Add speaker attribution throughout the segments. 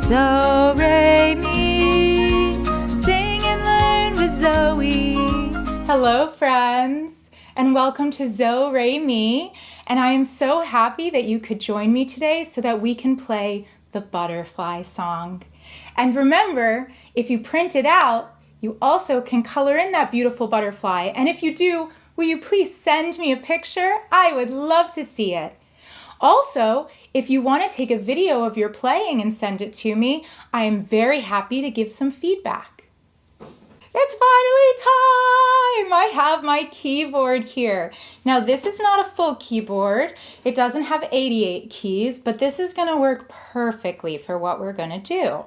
Speaker 1: So, re, mi, sing and learn with Zoe. Hello, friends, and welcome to Zo, Re, Mi. And I am so happy that you could join me today so that we can play the butterfly song. And remember, if you print it out, you also can color in that beautiful butterfly. And if you do, will you please send me a picture? I would love to see it. Also, if you want to take a video of your playing and send it to me, I am very happy to give some feedback. It's finally time! I have my keyboard here. Now, this is not a full keyboard. It doesn't have 88 keys, but this is going to work perfectly for what we're going to do.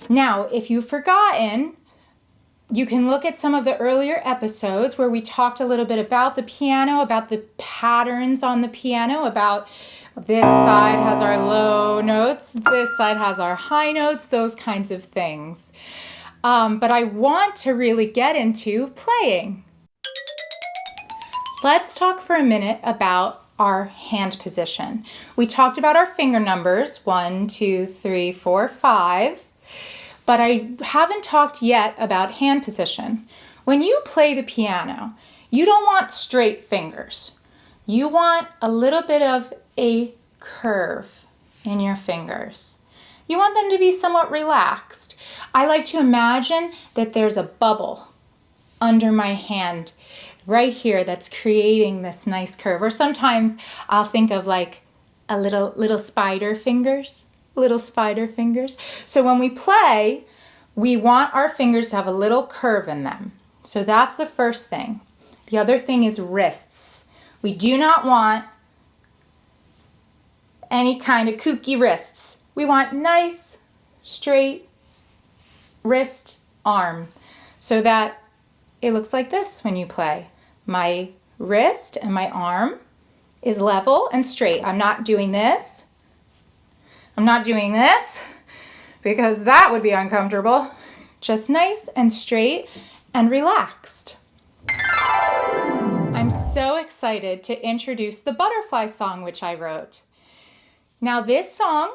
Speaker 1: Now, if you've forgotten, you can look at some of the earlier episodes where we talked a little bit about the piano, about the patterns on the piano, about this side has our low notes, this side has our high notes, those kinds of things. But I want to really get into playing. Let's talk for a minute about our hand position. We talked about our finger numbers, 1, 2, 3, 4, 5. But I haven't talked yet about hand position. When you play the piano, you don't want straight fingers. You want a little bit of a curve in your fingers. You want them to be somewhat relaxed. I like to imagine that there's a bubble under my hand right here that's creating this nice curve. Or sometimes I'll think of like a little spider fingers. Little spider fingers. So when we play, we want our fingers to have a little curve in them. So that's the first thing. The other thing is wrists. We do not want any kind of kooky wrists. We want nice, straight wrist, arm, so that it looks like this when you play. My wrist and my arm is level and straight. I'm not doing this. I'm not doing this because that would be uncomfortable. Just nice and straight and relaxed. I'm so excited to introduce the butterfly song which I wrote. Now this song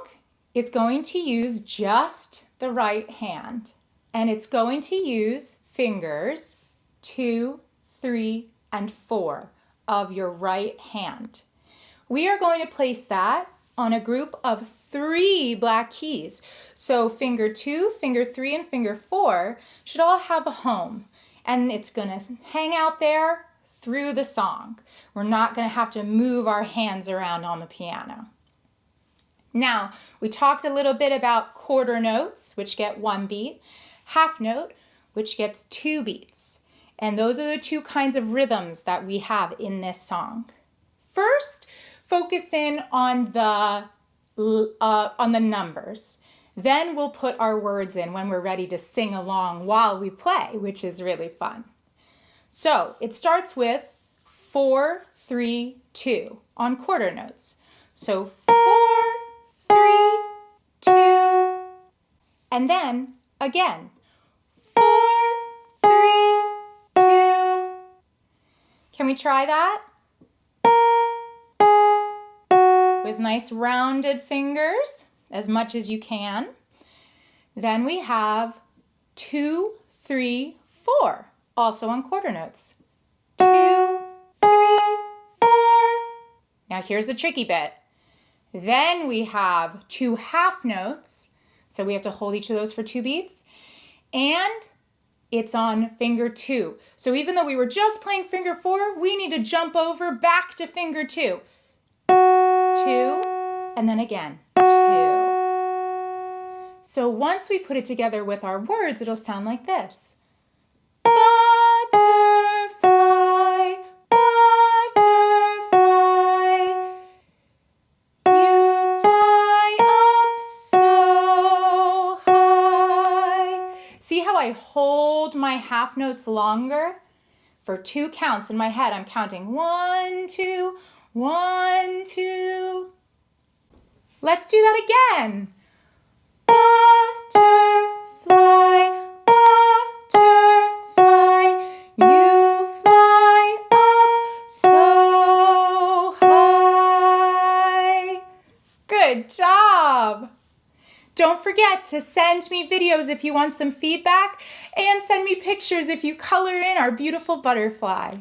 Speaker 1: is going to use just the right hand, and it's going to use fingers 2, 3, and 4 of your right hand. We are going to place that on a group of 3 black keys. So finger 2, finger 3, and finger 4 should all have a home. And it's gonna hang out there through the song. We're not gonna have to move our hands around on the piano. Now, we talked a little bit about quarter notes, which get 1 beat, half note, which gets 2 beats. And those are the 2 kinds of rhythms that we have in this song. First, focus in on the numbers. Then we'll put our words in when we're ready to sing along while we play, which is really fun. So it starts with 4, 3, 2 on quarter notes. So 4, 3, 2, and then again 4, 3, 2. Can we try that? With nice rounded fingers, as much as you can. Then we have 2, 3, 4, also on quarter notes. 2, 3, 4. Now here's the tricky bit. Then we have 2 half notes, so we have to hold each of those for 2 beats, and it's on finger 2. So even though we were just playing finger 4, we need to jump over back to finger 2. 2, and then again, 2. So once we put it together with our words, it'll sound like this. Butterfly, butterfly, you fly up so high. See how I hold my half notes longer? For 2 counts in my head, I'm counting 1, 2, 1, 2. Let's do that again. Butterfly, butterfly, you fly up so high. Good job. Don't forget to send me videos if you want some feedback, and send me pictures if you color in our beautiful butterfly.